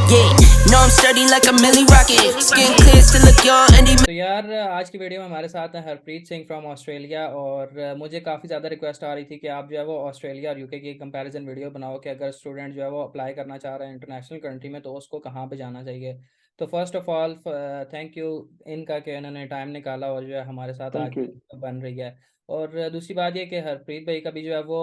Yeah, no, I'm sturdy like a milli rocket. Skin clear, still look young, and तो यार आज की video में हमारे साथ हैं हरप्रीत सिंह फ्रॉम ऑस्ट्रेलिया। और मुझे काफ़ी ज़्यादा रिक्वेस्ट आ रही थी कि आप जो है वो ऑस्ट्रेलिया और यूके की कंपैरिजन वीडियो बनाओ कि अगर स्टूडेंट जो है वो अप्लाई करना चाह रहे हैं इंटरनेशनल कंट्री में तो उसको कहाँ पे जाना चाहिए। तो first of all thank you इनका कि इन्होंने टाइम निकाला और जो है हमारे साथ आज thank you. बन रही है। और दूसरी बात ये कि हरप्रीत भाई का भी जो है वो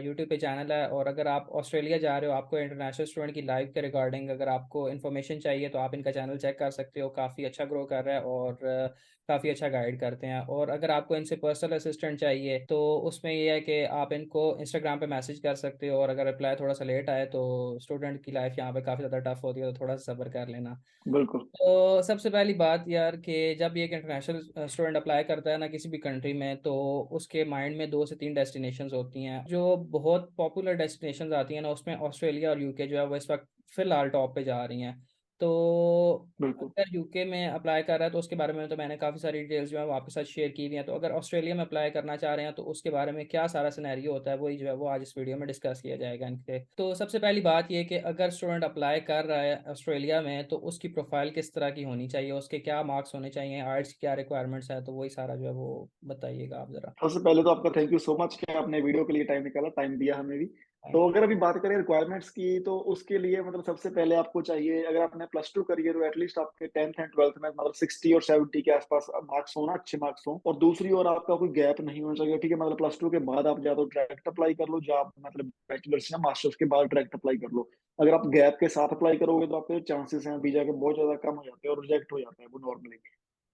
यूट्यूब पे चैनल है, और अगर आप ऑस्ट्रेलिया जा रहे हो, आपको इंटरनेशनल स्टूडेंट की लाइफ के रिगार्डिंग अगर आपको इन्फॉर्मेशन चाहिए तो आप इनका चैनल चेक कर सकते हो। काफ़ी अच्छा ग्रो कर रहा है और काफ़ी अच्छा गाइड करते हैं। और अगर आपको इनसे पर्सनल असिस्टेंट चाहिए तो उसमें ये है कि आप इनको इंस्टाग्राम पे मैसेज कर सकते हो, और अगर रिप्लाई थोड़ा सा लेट आए तो स्टूडेंट की लाइफ यहाँ पे काफ़ी ज़्यादा टफ होती है, तो थोड़ा सा सब्र कर लेना। बिल्कुल। तो सबसे पहली बात यार कि जब ये एक इंटरनेशनल स्टूडेंट अप्लाई करता है ना किसी भी कंट्री में, तो उसके माइंड में 2 से 3 डेस्टिनेशंस होती हैं। जो बहुत पॉपुलर डेस्टिनेशंस आती हैं ना, उसमें ऑस्ट्रेलिया और यूके जो है वो इस वक्त फिलहाल टॉप पे जा रही हैं। तो बिल्कुल। अगर यूके में अप्लाई कर रहा है तो उसके बारे में तो मैंने काफ़ी सारी डिटेल्स जो है वो आपके साथ शेयर की हुई हैं। तो अगर ऑस्ट्रेलिया में अप्लाई करना चाह रहे हैं तो उसके बारे में क्या सारा सिनेरियो होता है वही जो है वो आज इस वीडियो में डिस्कस किया जाएगा इनके। तो सबसे पहली बात ये कि अगर स्टूडेंट अप्लाई कर रहा है ऑस्ट्रेलिया में तो उसकी प्रोफाइल किस तरह की होनी चाहिए, उसके क्या मार्क्स होने चाहिए, आर्ट्स की क्या रिक्वायरमेंट्स है, तो वही सारा जो है वो बताइएगा आप ज़रा। सबसे पहले तो आपका थैंक यू सो मच कि आपने वीडियो के लिए टाइम निकाला, टाइम दिया हमें भी। तो थैंक अगर अभी बात करें रिक्वायरमेंट्स की, तो उसके लिए मतलब सबसे पहले आपको चाहिए, अगर आपने प्लस टू करी है तो एटलीस्ट आपके 10th एंड 12th में मतलब 60 और 70 के आसपास मार्क्स होना, अच्छे मार्क्स हो। और दूसरी ओर आपका कोई गैप नहीं होना चाहिए, ठीक है। मतलब प्लस टू के बाद आप या तो डायरेक्ट अप्लाई कर लो, या आप मतलब बैचलर्स या मास्टर्स के बाद डायरेक्ट अप्लाई कर लो। अगर आप गैप के साथ अप्लाई करोगे तो आपके चांसेस हैं वीजा के बहुत ज्यादा कम हो जाते हैं और रिजेक्ट हो जाता है वो नॉर्मली।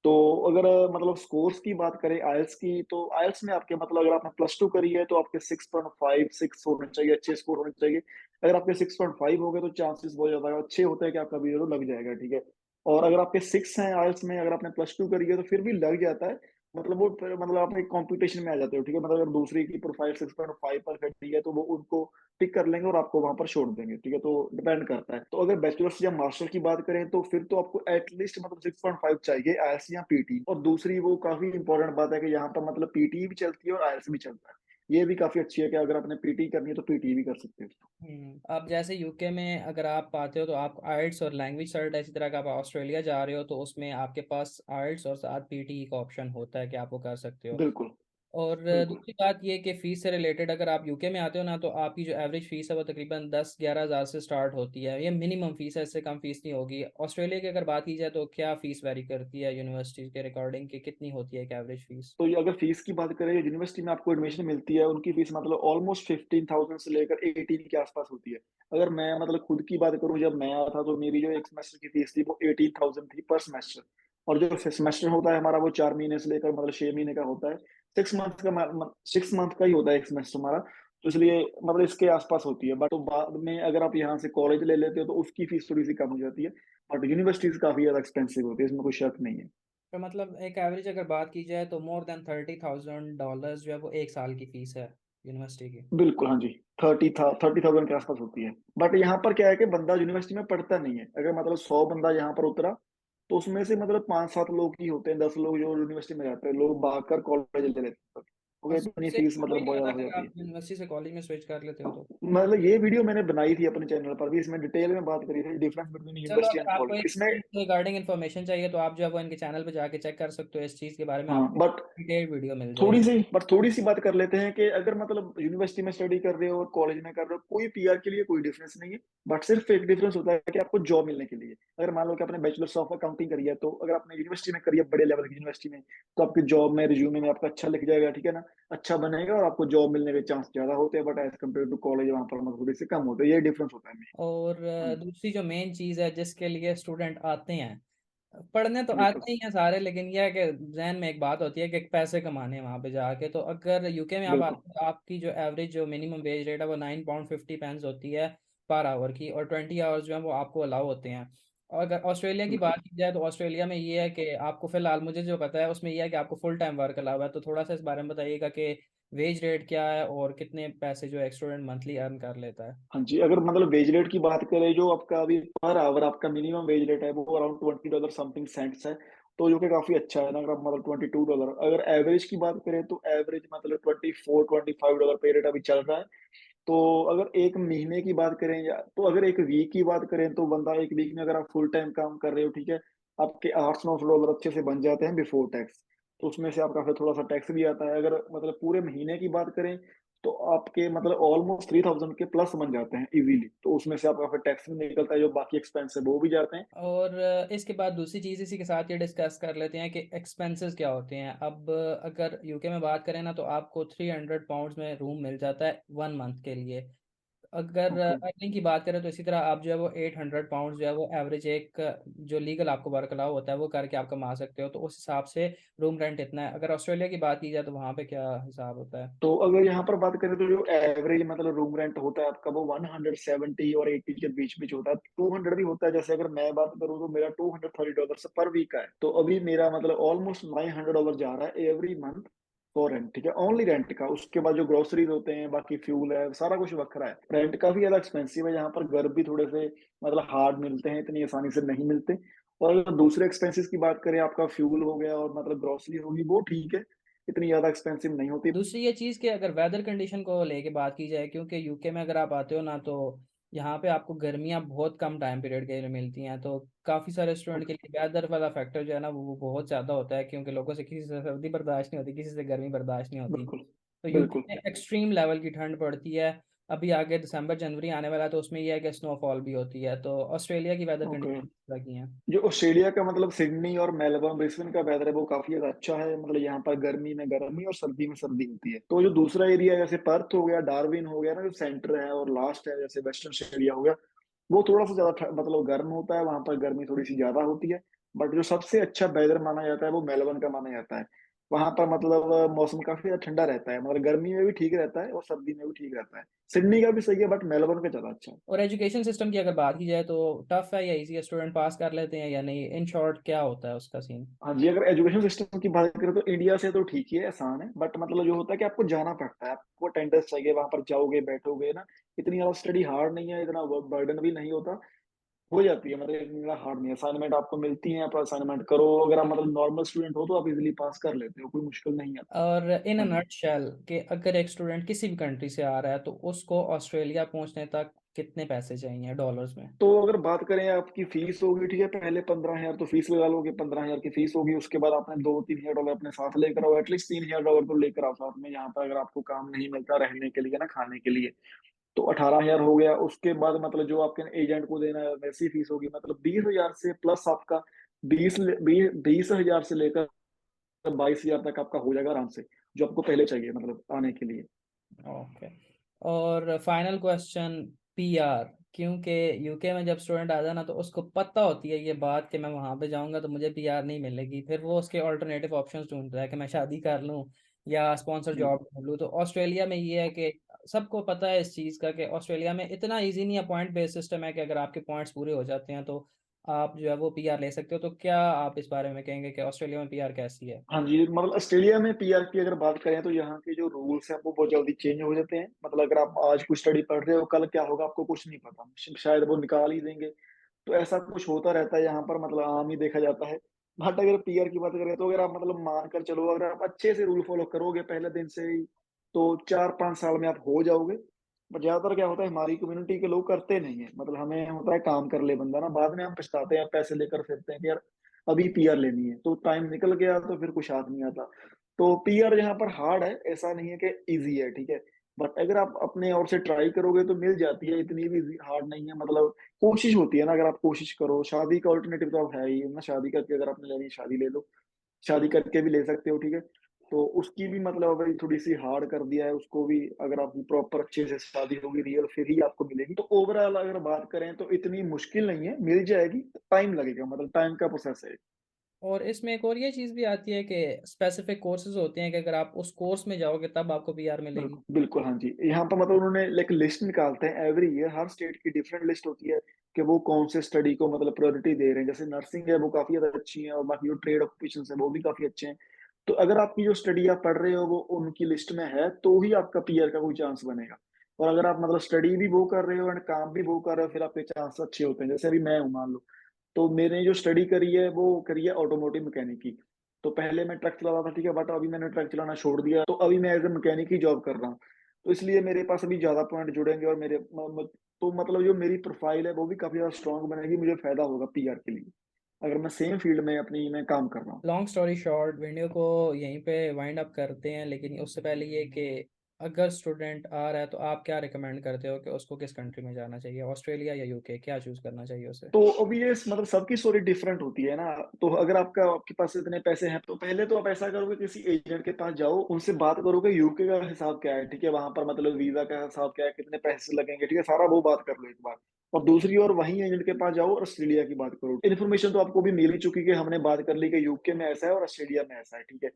तो अगर मतलब स्कोर्स की बात करें आईएलटीएस की, तो आईएलटीएस में आपके मतलब अगर आपने प्लस टू करी है तो आपके 6.5 6 होने चाहिए, अच्छे स्कोर होने चाहिए। अगर आपके 6.5 हो गए तो चांसेस बहुत ज्यादा अच्छे होते हैं कि आपका वीडियो लग जाएगा, ठीक है। और अगर आपके 6 हैं आईएलटीएस में, अगर आपने प्लस टू करी है तो फिर भी लग जाता है। मतलब वो फिर मतलब आप एक कंपटीशन में आ जाते हो, ठीक है। मतलब अगर दूसरी की प्रोफाइल 6.5 पर खड़ी है तो वो उनको पिक कर लेंगे और आपको वहां पर छोड़ देंगे, ठीक है। तो डिपेंड करता है। तो अगर बैचलर्स या मास्टर की बात करें तो फिर तो आपको एटलीस्ट मतलब 6.5 चाहिए आईएलटीएस या पीटी। और दूसरी वो काफी इंपॉर्टेंट बात है कि यहाँ पर मतलब पीटी भी चलती है और आईएलटीएस भी चलता है। ये भी काफी अच्छी है कि अगर आपने पीटी करनी है तो पीटी भी कर सकते हो। अब जैसे यूके में अगर आप आते हो तो आप आइल्स और लैंग्वेज सर्ट इसी तरह का, आप ऑस्ट्रेलिया जा रहे हो तो उसमें आपके पास आइल्स और साथ पीटी का ऑप्शन होता है कि आप वो कर सकते हो। बिल्कुल। और बिल्कुल। दूसरी बात ये कि फ़ीस से रिलेटेड अगर आप यूके में आते हो ना तो आपकी जो एवरेज फ़ीस है वो तकरीबन 10-11 हज़ार से स्टार्ट होती है। ये मिनिमम फ़ीस है, इससे कम फ़ीस नहीं होगी। ऑस्ट्रेलिया की अगर बात की जाए तो क्या फ़ीस वेरी करती है यूनिवर्सिटी के रिकॉर्डिंग की, कितनी होती है एक एवरेज फ़ीस? तो ये अगर फीस की बात करें, यूनिवर्सिटी में आपको एडमिशन मिलती है, उनकी फीस मतलब ऑलमोस्ट 15,000 से लेकर 18 के आसपास होती है। अगर मैं मतलब खुद की बात करूं, जब मैं आया था तो मेरी जो एक सेमेस्टर की फीस थी वो 18,000 थी पर सेमेस्टर। और जो सेमेस्टर होता है हमारा वो 4 महीने से लेकर मतलब 6 महीने का होता है। 6 मंथ का ही होता है एक सेमेस्टर हमारा। तो इसलिए मतलब इसके आसपास होती है। बट तो बाद में अगर आप यहाँ से कॉलेज ले लेते हो तो उसकी फीस थोड़ी सी कम हो जाती है। बट यूनिवर्सिटीज काफी ज्यादा एक्सपेंसिव होती है, इसमें कोई शक नहीं है। तो मतलब एक एवरेज अगर बात की जाए तो मोर देन $30,000 जो है वो एक साल की फ़ीस है यूनिवर्सिटी की। बिल्कुल, हाँ जी। 30,000 के आसपास होती है। बट यहाँ पर क्या है कि बंदा यूनिवर्सिटी में पढ़ता नहीं है। अगर मतलब 100 बंदा यहाँ पर उतरा, तो उसमें से मतलब 5-7 लोग ही होते हैं, 10 लोग जो यूनिवर्सिटी में जाते हैं। लोग भागकर कॉलेज ले लेते हैं। और क्योंकि इतनी स्विच फीस का कोई मतलब नहीं बहुत होता ज़्यादा हो अगर जाती आप है। यूनिवर्सिटी से कॉलेज में स्विच कर लेते हो तो? मतलब ये वीडियो मैंने बनाई थी अपने चैनल पर भी, इसमें डिटेल में बात करी थी डिफरेंस बिटवीन चलो यूनिवर्सिटी एंड अगर आपको कॉलेज इसमें। रिगार्डिंग इन्फॉर्मेशन चाहिए तो आप जो है वो इनके चैनल पे जाके चेक कर सकते हो, इस चीज़ के बारे में हाँ, आपको बट डिटेल वीडियो मिल थोड़ी जाएगी। सी बट थोड़ी सी बात कर लेते हैं कि अगर मतलब यूनिवर्सिटी में स्टडी कर रहे हो और कॉलेज में कर रहे हो, कोई पीआर के लिए कोई डिफरेंस नहीं है। बट सिर्फ एक डिफरेंस होता है कि आपको जॉब मिलने के लिए, अगर मान लो कि आपने बैचलर्स ऑफ अकाउंटिंग करी है, तो अगर आपने यूनिवर्सिटी में करी है, बड़े लेवल की यूनिवर्सिटी में, तो आपकी जॉब में रिज्यूमे में आपका अच्छा लिख जाएगा, ठीक है ना। अच्छा बनेगा और आपको जॉब मिलने के चांस ज्यादा होते हैं। But as compare to college वहां पर मतलब थोड़ी सी कम होते हैं, ये डिफरेंस होता है मेन। और हाँ, दूसरी जो मेन चीज़ है जिसके लिए स्टूडेंट आते हैं, पढ़ने तो बिल्कुल। आते ही हैं सारे, लेकिन यह है कि जहन में एक बात होती है कि पैसे कमाने हैं वहाँ पे जाके। तो अगर यूके में आप बिल्कुल। आते हो, आपकी जो एवरेज जो मिनिमम वेज रेट है वो £9.50 होती है पर आवर की, और 20 आवर्स जो है वो आपको अलाउ होते हैं। और अगर ऑस्ट्रेलिया की बिल्कुल। बात की जाए तो ऑस्ट्रेलिया में ये है कि आपको फिलहाल मुझे जो पता है उसमें ये है कि आपको फुल टाइम वर्क अलाउ है। तो थोड़ा सा इस बारे में बताइएगा कि वेज रेट क्या है और कितने पैसे जो एक स्टूडेंट मंथली अर्न कर लेता है। हाँ जी, अगर मतलब वेज रेट की बात करें, जो आपका अभी पर आवर आपका मिनिमम वेज रेट है वो अराउंड $20 समथिंग सेंट्स है। तो जो कि काफी अच्छा है ना। अगर आप मतलब $22, अगर एवरेज की बात करें तो एवरेज मतलब $24 $25 पे रेट अभी चल रहा है। तो अगर एक महीने की बात करें या तो अगर एक वीक की बात करें तो बंदा एक वीक में अगर आप फुल टाइम काम कर रहे हो, ठीक है, आपके 800-900 डॉलर अच्छे से बन जाते हैं बिफोर टैक्स। तो उसमें से आपका फिर थोड़ा सा टैक्स भी आता है। अगर मतलब पूरे महीने की बात करें तो आपके मतलब ऑलमोस्ट 3000 के प्लस बन जाते हैं इजीली। तो उसमें से आपका फिर टैक्स भी निकलता है, जो बाकी एक्सपेंस है वो भी जाते हैं। और इसके बाद दूसरी चीज़ इसी के साथ ये डिस्कस कर लेते हैं कि एक्सपेंसेस क्या होते हैं। अब अगर यूके में बात करें ना, तो आपको 300 पाउंड्स में रूम मिल जाता है 1 मंथ के लिए। अगर ओके। अर्निंग की बात करें तो इसी तरह आप जो है वो 800 पाउंड जो है वो एवरेज एक जो लीगल आपको वर्क अलाउ होता है वो करके आप कमा सकते हो। तो उस हिसाब से रूम रेंट इतना है। अगर ऑस्ट्रेलिया की बात की जाए तो वहाँ पे क्या हिसाब होता है? तो अगर यहाँ पर बात करें तो जो एवरेज मतलब रूम रेंट होता है आपका वो 170 और 80 के बीच बीच होता है। 200 भी होता है। जैसे अगर मैं बात करूँ तो मेरा $230 से पर वीक का है। तो अभी मेरा मतलब ऑलमोस्ट $900 जा रहा है एवरी मंथ फॉर रेंट, ठीक है, ओनली रेंट का। उसके बाद जो ग्रोसरीज होते हैं, बाकी फ्यूल है, सारा कुछ वखरा है। रेंट काफी ज्यादा एक्सपेंसिव है यहाँ पर। घर भी थोड़े से मतलब हार्ड मिलते हैं, इतनी आसानी से नहीं मिलते। और अगर दूसरे एक्सपेंसेस की बात करें, आपका फ्यूल हो गया और मतलब ग्रोसरी होगी, वो ठीक है, इतनी ज्यादा एक्सपेंसिव नहीं होती। दूसरी ये चीज़ कि अगर वेदर कंडीशन को लेके बात की जाए, क्योंकि यूके में अगर आप आते हो ना तो यहाँ पे आपको गर्मियाँ बहुत कम टाइम पीरियड के लिए मिलती हैं। तो काफ़ी सारे स्टूडेंट के लिए वेदर वाला फैक्टर जो है ना वो बहुत ज़्यादा होता है, क्योंकि लोगों से किसी से सर्दी बर्दाश्त नहीं होती, किसी से गर्मी बर्दाश्त नहीं होती। बिल्कुल। तो यूके बिल्कुल। में एक्सट्रीम लेवल की ठंड पड़ती है। अभी आगे दिसंबर जनवरी आने वाला है तो उसमें यह है कि स्नोफॉल भी होती है। तो ऑस्ट्रेलिया की वेदर ओके। कंडीशन किस तरह की हैं? जो ऑस्ट्रेलिया का मतलब सिडनी और मेलबर्न ब्रिस्बेन का वेदर है वो काफी ज्यादा अच्छा है। मतलब यहाँ पर गर्मी में गर्मी और सर्दी में सर्दी होती है। तो जो दूसरा एरिया है जैसे पर्थ हो गया, डार्विन हो गया ना, जो सेंटर है, और लास्ट है जैसे वेस्टर्न ऑस्ट्रेलिया हो गया, वो थोड़ा सा ज्यादा मतलब गर्म होता है। वहां पर गर्मी थोड़ी सी ज्यादा होती है। बट जो सबसे अच्छा वेदर माना जाता है वो मेलबर्न का माना जाता है। वहां पर मतलब मौसम काफी ज्यादा ठंडा रहता है। मतलब गर्मी में भी ठीक रहता है और सर्दी में भी ठीक रहता है। सिडनी का भी सही है बट मेलबर्न का ज्यादा अच्छा है। और एजुकेशन सिस्टम की अगर बात की जाए तो टफ है या इजी है? स्टूडेंट पास कर लेते हैं या नहीं? इन शॉर्ट क्या होता है उसका सीन? हाँ जी, अगर एजुकेशन सिस्टम की बात करें तो इंडिया से तो ठीक ही है, आसान है। बट मतलब जो होता है कि आपको जाना पड़ता है, आपको अटेंडेंस चाहिए, वहां पर जाओगे बैठोगे ना। इतनी ज्यादा स्टडी हार्ड नहीं है, इतना वर्क बर्डन भी नहीं होता। हो जाती है, मतलब इतनी ज्यादा हार्ड नहीं है। असाइनमेंट आपको मिलती है, आप असाइनमेंट करो। अगर आप मतलब नॉर्मल स्टूडेंट हो तो आप इजिली पास कर लेते हो, कोई मुश्किल नहीं आता। और इन अ हाँ जी। नटशेल कि अगर एक स्टूडेंट किसी भी कंट्री से आ रहा है तो उसको ऑस्ट्रेलिया पहुंचने तक कितने पैसे चाहिए डॉलर्स में? तो अगर बात करें आपकी फीस होगी, ठीक है, पहले 15,000 तो फीस लगा लोगे। 15,000 की फीस होगी, उसके बाद आपने 2-3 हजार डॉलर अपने साथ लेकर आओ। एटलीस्ट 3,000 डॉलर तो लेकर आओ साथ में, यहाँ पर अगर आपको काम नहीं मिलता रहने के लिए ना, खाने के लिए। तो 18,000 हो गया। उसके बाद मतलब जो आपके एजेंट को देना है वैसी फीस होगी, मतलब 20,000 से प्लस आपका 20,000 से लेकर 22,000 तक आपका हो जाएगा आराम से, जो आपको पहले चाहिए मतलब आने के लिए। ओके। और फाइनल क्वेश्चन, पीआर। क्योंकि यूके में जब स्टूडेंट आ जाए ना तो उसको पता होती है ये बात कि मैं वहां पे जाऊंगा तो मुझे पीआर नहीं मिलेगी। फिर वो उसके ऑल्टरनेटिव ऑप्शंस ढूंढता है कि मैं शादी कर लूं या स्पॉन्सर जॉब बिल्कुल। ढूंढ लूं। तो ऑस्ट्रेलिया में ये है कि सबको पता है इस चीज़ का कि ऑस्ट्रेलिया में इतना इजी नहीं है, पॉइंट बेस्ड सिस्टम है कि अगर आपके पॉइंट्स पूरे हो जाते हैं तो आप जो है वो पीआर ले सकते हो। तो क्या आप इस बारे में कहेंगे कि ऑस्ट्रेलिया में पीआर कैसी है? हाँ जी, मतलब ऑस्ट्रेलिया में पीआर की अगर बात करें तो यहाँ के जो रूल्स हैं वो बहुत जल्दी चेंज हो जाते हैं। मतलब अगर आप आज कुछ स्टडी पढ़ रहे हो, कल क्या होगा आपको कुछ नहीं पता, शायद वो निकाल ही देंगे। तो ऐसा कुछ होता रहता है यहाँ पर, मतलब आम ही देखा जाता है। बट अगर पीआर की बात करें तो अगर आप मतलब मान कर चलो, अगर आप अच्छे से रूल फॉलो करोगे पहले दिन से ही, तो 4-5 साल में आप हो जाओगे। बट ज्यादातर क्या होता है, हमारी कम्युनिटी के लोग करते नहीं है। मतलब हमें होता है काम कर ले बंदा ना, बाद में हम पछताते हैं, पैसे लेकर फिरते हैं कि यार अभी पीआर लेनी है, तो टाइम निकल गया तो फिर कुछ याद नहीं आता। तो पीआर यहाँ पर हार्ड है, ऐसा नहीं है कि इजी है, ठीक है। बट अगर आप अपने ओर से ट्राई करोगे तो मिल जाती है, इतनी भी हार्ड नहीं है। मतलब कोशिश होती है ना, अगर आप कोशिश करो। शादी का ऑल्टरनेटिव तो आप है ही ना, शादी करके अगर आपने लेनी है, शादी ले लो। शादी करके भी ले सकते हो, ठीक है। तो उसकी भी मतलब अभी थोड़ी सी हार्ड कर दिया है उसको भी। अगर आप प्रॉपर अच्छे से शादी होगी रियल, फिर ही आपको मिलेगी। तो ओवरऑल अगर बात करें तो इतनी मुश्किल नहीं है, मिल जाएगी। टाइम लगेगा, मतलब टाइम का प्रोसेस है। और इसमें एक और ये चीज़ भी आती है कि स्पेसिफिक कोर्सेज होते हैं कि अगर आप उस कोर्स में जाओगे तब आपको पीआर मिलेगी। बिल्कुल बिल्कुल। हाँ जी, यहाँ पर मतलब उन्होंने लाइक लिस्ट निकालते हैं एवरी ईयर। हर स्टेट की डिफरेंट लिस्ट होती है कि वो कौन से स्टडी को मतलब प्रायोरिटी दे रहे हैं। जैसे नर्सिंग है वो काफी ज्यादा अच्छी है, और बाकी जो ट्रेड ऑक्यूपेशन है वो भी काफी अच्छे हैं। तो अगर आपकी जो स्टडी आप पढ़ रहे हो वो उनकी लिस्ट में है, तो ही आपका पीआर का कोई चांस बनेगा। और अगर आप मतलब स्टडी भी वो कर रहे हो एंड काम भी वो कर रहे हो, फिर आपके चांस अच्छे होते हैं। जैसे अभी मैं हूँ मान लो, तो मैंने जो स्टडी करी है वो करी है ऑटोमोटिव मैकेनिक की। तो पहले मैं ट्रक चला रहा था, ठीक है, बट अभी मैंने ट्रक चलाना छोड़ दिया, तो अभी मैं एज ए मैकेनिक ही जॉब कर रहा हूँ। तो इसलिए मेरे पास अभी ज़्यादा पॉइंट जुड़ेंगे और मेरे तो मतलब जो मेरी प्रोफाइल है वो भी काफ़ी ज़्यादा स्ट्रांग बनेगी, मुझे फ़ायदा होगा पीआर के लिए, अगर मैं सेम फील्ड में अपनी मैं काम कर रहा हूँ। लॉन्ग स्टोरी शॉर्ट, वीडियो को यहीं पे वाइंड अप करते हैं, लेकिन उससे पहले ये कि अगर स्टूडेंट आ रहा है तो आप क्या रिकमेंड करते हो कि उसको किस कंट्री में जाना चाहिए, ऑस्ट्रेलिया या यूके, क्या चूज़ करना चाहिए उसे? तो अभी ये मतलब सबकी स्टोरी डिफरेंट होती है ना, तो अगर आपके पास इतने पैसे हैं तो पहले तो आप ऐसा करोगे, किसी एजेंट के पास जाओ, उनसे बात करोगे यूके का हिसाब क्या है, ठीक है, वहां पर मतलब वीजा का हिसाब क्या है, कितने पैसे लगेंगे, ठीक है, सारा वो बात कर लो एक बार। और दूसरी ओर वहीं एजेंट के पास जाओ और ऑस्ट्रेलिया की बात करो। इन्फॉर्मेशन तो आपको भी मिल ही चुकी कि हमने बात कर ली कि यूके में ऐसा है और ऑस्ट्रेलिया में ऐसा है, ठीक है।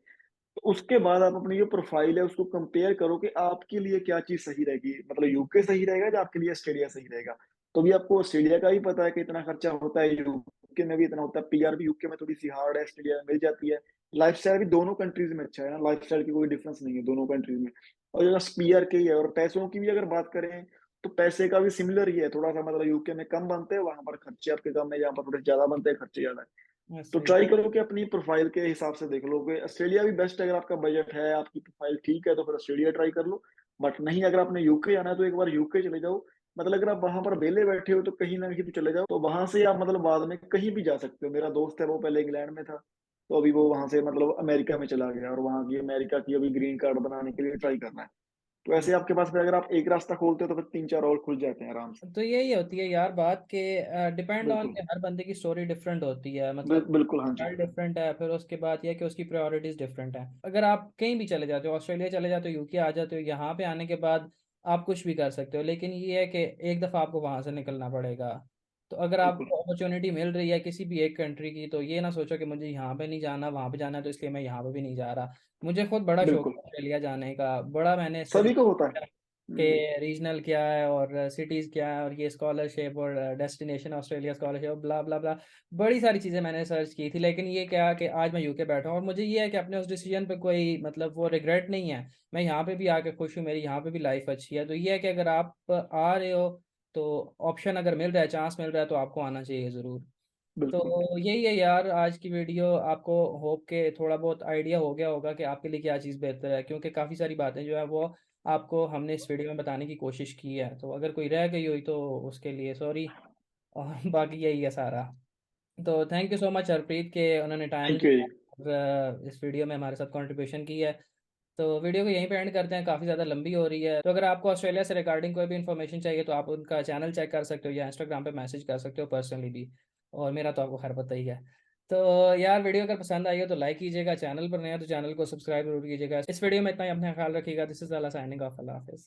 तो उसके बाद आप अपनी जो प्रोफाइल है उसको कंपेयर करो कि आपके लिए क्या चीज सही रहेगी, मतलब यूके सही रहेगा या आपके लिए ऑस्ट्रेलिया सही रहेगा। तो भी आपको ऑस्ट्रेलिया का ही पता है कि इतना खर्चा होता है, यूके में भी इतना होता है, पीआर भी यूके में थोड़ी सी हार्ड है, ऑस्ट्रेलिया में मिल जाती है। लाइफस्टाइल भी दोनों कंट्रीज में अच्छा है ना, लाइफस्टाइल की कोई डिफरेंस नहीं है दोनों कंट्रीज में। और जो पीआर के ही है, और पैसों की भी अगर बात करें तो पैसे का भी सिमिलर ही है थोड़ा सा, मतलब यूके में कम बनते हैं, वहां पर खर्चे आपके कम है, यहाँ पर थोड़े ज्यादा बनते हैं, खर्चे ज्यादा है। तो सही। ट्राई करो कि अपनी प्रोफाइल के हिसाब से देख लो कि ऑस्ट्रेलिया भी बेस्ट है, अगर आपका बजट है, आपकी प्रोफाइल ठीक है तो फिर ऑस्ट्रेलिया ट्राई कर लो। बट नहीं, अगर आपने यूके जाना है तो एक बार यूके चले जाओ। मतलब अगर आप वहां पर वेले बैठे हो तो कहीं ना कहीं तो चले जाओ, तो वहां से आप मतलब बाद में कहीं भी जा सकते हो। मेरा दोस्त है वो पहले इंग्लैंड में था, तो अभी वो वहां से मतलब अमेरिका में चला गया, और वहां की अमेरिका की अभी ग्रीन कार्ड बनाने के लिए ट्राई कर रहा है। तो ऐसे आपके पास फिर अगर आप एक रास्ता खोलते हो तो फिर तीन चार और खुल जाते हैं आराम से। तो यही होती है यार बात के, डिपेंड ऑन बिल्कुल। के हर बंदे की स्टोरी डिफरेंट होती है, मतलब बिल्कुल हाँ जी। स्टाइल डिफरेंट है, फिर उसके बाद यह कि उसकी प्रायोरिटीज डिफरेंट है। अगर आप कहीं भी चले जाते हो, ऑस्ट्रेलिया चले जाते हो, यूके आ जाते हो, यहाँ पे आने के बाद आप कुछ भी कर सकते हो, लेकिन ये है कि एक दफ़ा आपको वहाँ से निकलना पड़ेगा। तो अगर बिल्कुल आपको अपॉर्चुनिटी मिल रही है किसी भी एक कंट्री की, तो ये ना सोचो कि मुझे यहाँ पे नहीं जाना, वहाँ पे जाना है, तो इसलिए मैं यहाँ पे भी नहीं जा रहा। मुझे खुद बड़ा शौक बिल्कुल। है ऑस्ट्रेलिया जाने का, बड़ा मैंने स्टडी सभी को होता है। कि रीजनल क्या है और सिटीज़ क्या है और ये स्कॉलरशिप और डेस्टिनेशन ऑस्ट्रेलिया स्कॉलरशिप और ब्ला ब्ला ब्ला, बड़ी सारी चीज़ें मैंने सर्च की थी। लेकिन ये क्या कि आज मैं यूके बैठा हूँ और मुझे ये है कि अपने उस डिसीजन पे कोई मतलब वो रिग्रेट नहीं है। मैं यहाँ पे भी आके खुश हूँ, मेरी यहाँ पे भी लाइफ अच्छी है। तो ये है कि अगर आप आ रहे हो तो ऑप्शन अगर मिल रहा है, चांस मिल रहा है, तो आपको आना चाहिए ज़रूर। बिल्कुल तो यही है यार आज की वीडियो। आपको होप के थोड़ा बहुत आइडिया हो गया होगा कि आपके लिए क्या चीज़ बेहतर है, क्योंकि काफ़ी सारी बातें जो है वो आपको हमने इस वीडियो में बताने की कोशिश की है। तो अगर कोई रह गई हुई तो उसके लिए सॉरी। और बाकी यही है सारा। तो thank you so much Harpreet के उन्होंने टाइम थैंक यू। दिया और इस वीडियो में हमारे साथ कंट्रीब्यूशन की है। तो वीडियो को यहीं पे एंड करते हैं, काफ़ी ज़्यादा लंबी हो रही है। तो अगर आपको ऑस्ट्रेलिया से रिगार्डिंग कोई भी इन्फॉर्मेशन चाहिए तो आप उनका चैनल चेक कर सकते हो या इंस्टाग्राम पे मैसेज कर सकते हो पर्सनली भी। और मेरा तो आपको खैर पता ही है। तो यार वीडियो अगर पसंद आई हो तो लाइक कीजिएगा, चैनल पर नया तो चैनल को सब्सक्राइब जरूर कीजिएगा। इस वीडियो में इतना ही, अपना ख्याल रखिएगा। This is Allah signing off, अल्लाह हाफिज़।